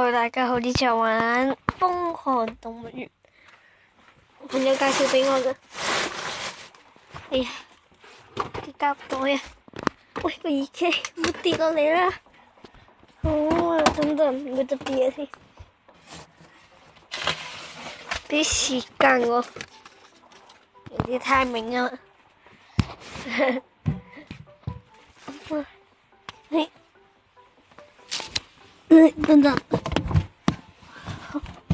Hello， 大家好，呢次玩瘋狂動物園，朋友介紹俾我嘅。哎呀，啲膠袋啊！喂，個耳機唔好跌落嚟啦！好啊，等陣唔會執啲嘢先。俾時間我，有啲太明啊！等陣。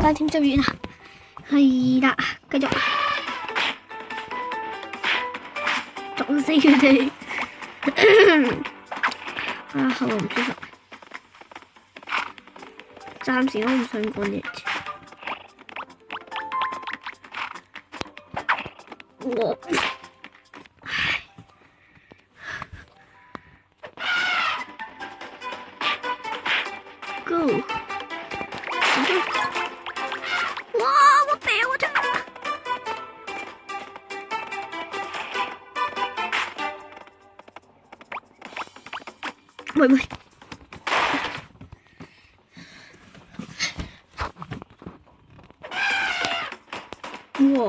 間添執完啦，係啦，繼續撞死佢哋。啊，喉嚨唔舒服，暫時我唔想講嘢住。我，Go。哇！我掉咗。喂！哇！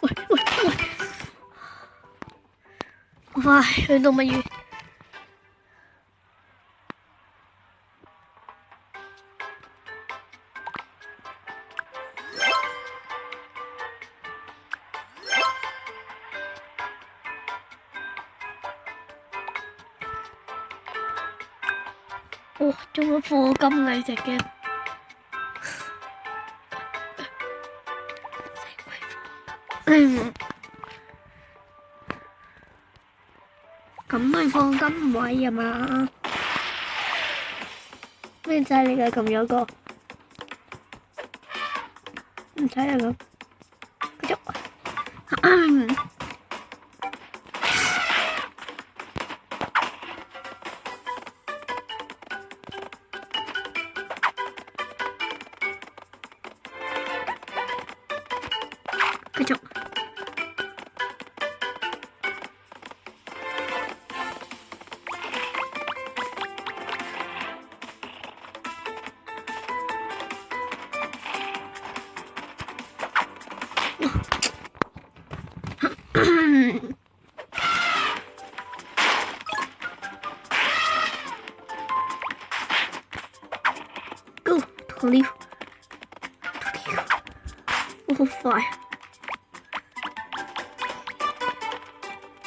喂！快去動物園。哇！仲有課金嘅隻 game，咁咪課金位啊嘛？咩掣嚟㗎？撳咗個，唔使啦咁，繼續。繼續。Go， 逃離！我好快，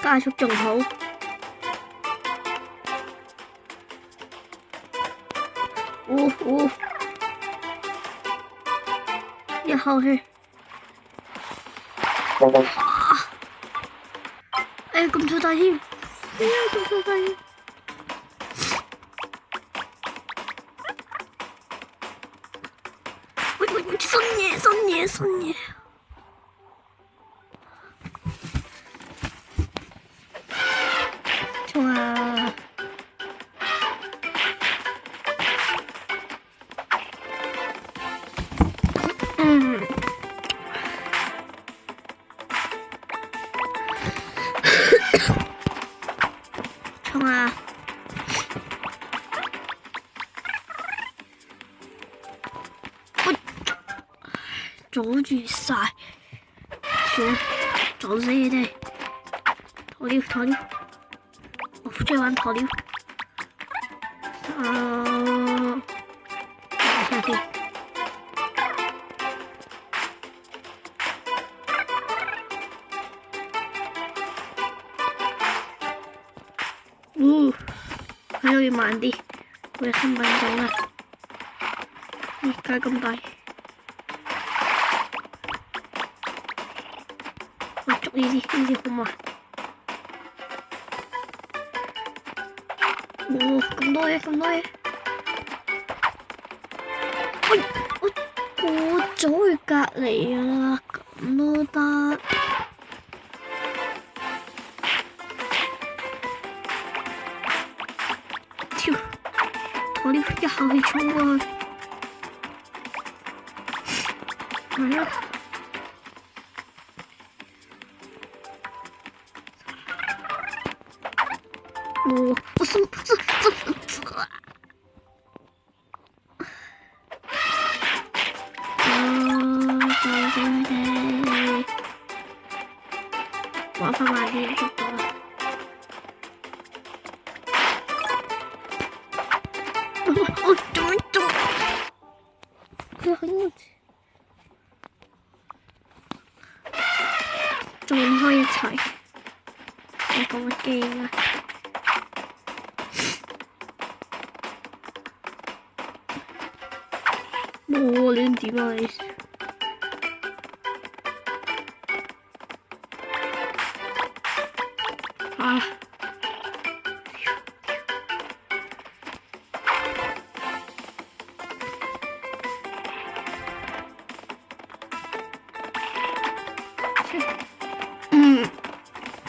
加速仲好。一口氣。哎呀，咁粗大添！哎呀，咁粗大添！喂，新嘢！衝啊！衝啊！阻住晒，算啦，撞死你哋！鴕鳥，我好中意玩鴕鳥。上先。佢都要慢啲，佢係新品種啊！而家咁大。我捉呢啲好慢。咁多嘢！喂，我過咗去隔離啦，咁都得。鴕鳥一口氣衝過去，係啊！我送這救死佢哋！玩翻慢啲速度啦！我做咩做？佢喺我撞開一齊，我講乜機啊？冇亂點啊你！啊！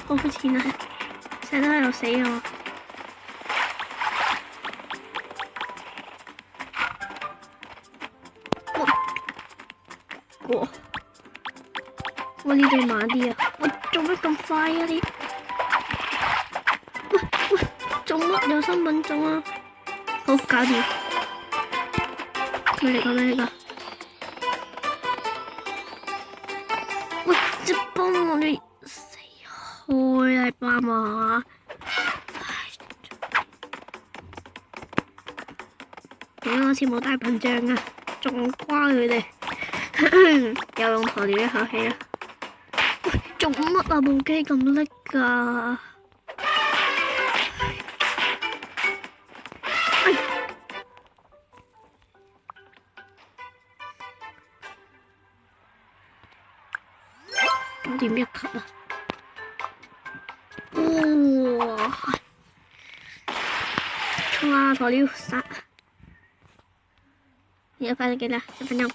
好膚淺啊！成日都喺度死我。我呢度慢啲啊！我做乜咁快啊你？喂，做乜有新聞種啊？好，搞掂。咩嚟㗎？咩嚟㗎？喂，即係幫我哋死開啊！爸嘛，我似冇大笨象啊，仲瓜佢哋，又用鴕鳥一口氣啦。喂，做乜啊？部機咁叻㗎？9.1級啊！哇！衝啊！鴕鳥殺！而家快咗幾啦？10分鐘。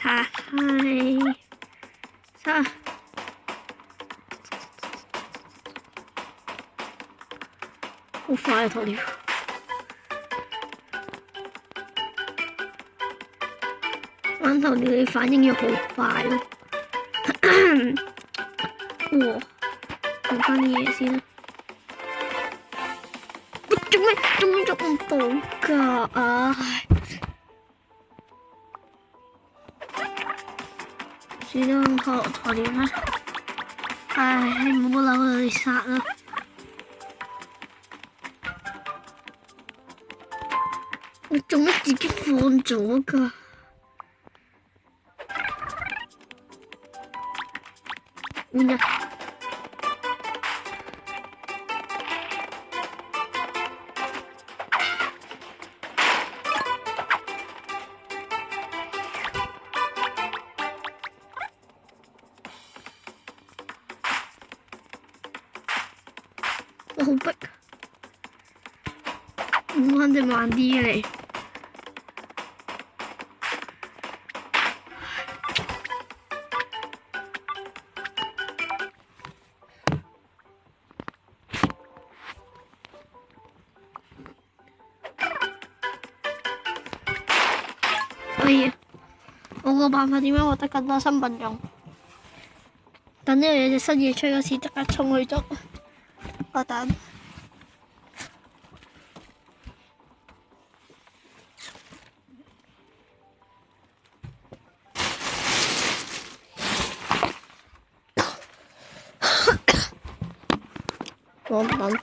殺係殺！好快啊！鴕鳥。玩鴕鳥你反應要好快咯。哇！用翻啲嘢先啦。做咩捉唔到㗎？唉！算啦，鴕鳥啦。唉，冇乜扭你殺啦。我做咩自己放咗㗎？換人。我好逼，我肯定慢啲嘅你。可以，我個辦法點樣獲得更多新品種？等呢度有隻新嘢出嗰時，即刻衝去捉。我等。我等。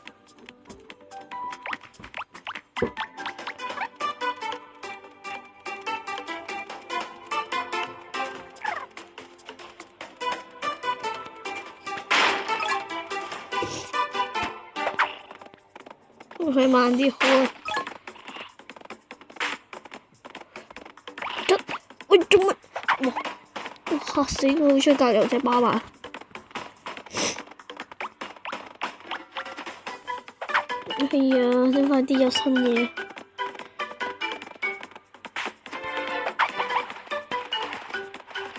我係慢啲開。喂，做乜？哇！嚇死我！出隔有隻爸爸。係啊，你快啲有新嘢。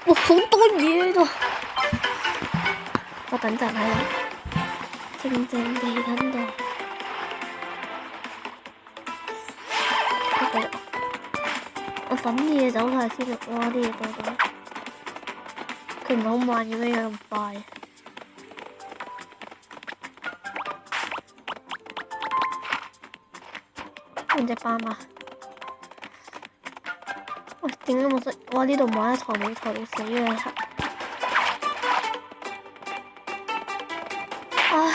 哇！好多嘢喺度。我等陣喺度，靜靜地等待。我抌啲嘢走晒先啦，哇！啲嘢多到，佢唔係好慢嘅咩？咁快？邊隻斑馬？喂，點解冇得？哇！呢度冇得抬你死啊！啊！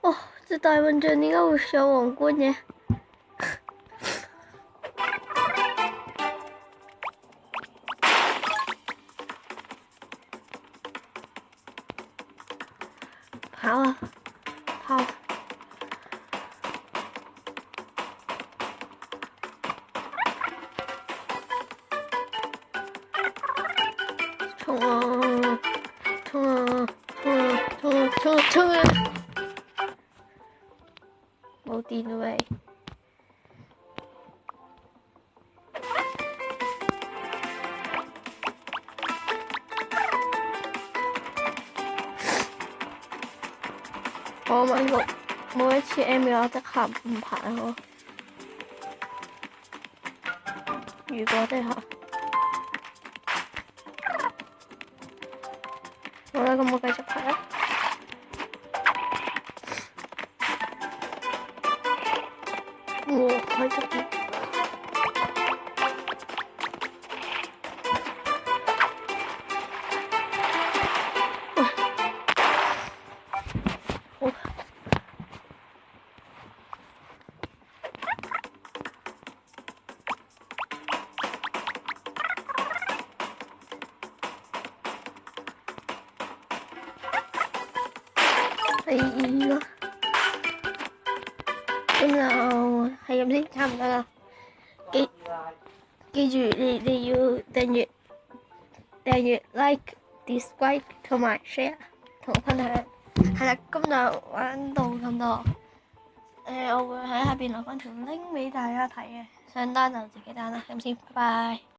哦，隻大笨象點解會上皇冠嘅？跑啊！跑！衝啊！衝啊！衝啊！衝啊！衝啊！衝啊！冇電啦喂！我問每一次 M 我即刻唔排我。如果即刻，好啦，咁我繼續排啦。哇！喺側邊。係咯，咁就係咁先，差唔多啦。記住你要訂閱 like、dislike 同埋 share 同分享。係啦，今日玩到咁多。我會喺下邊留翻條 link 俾大家睇嘅，想單就自己單啦。咁先，拜拜。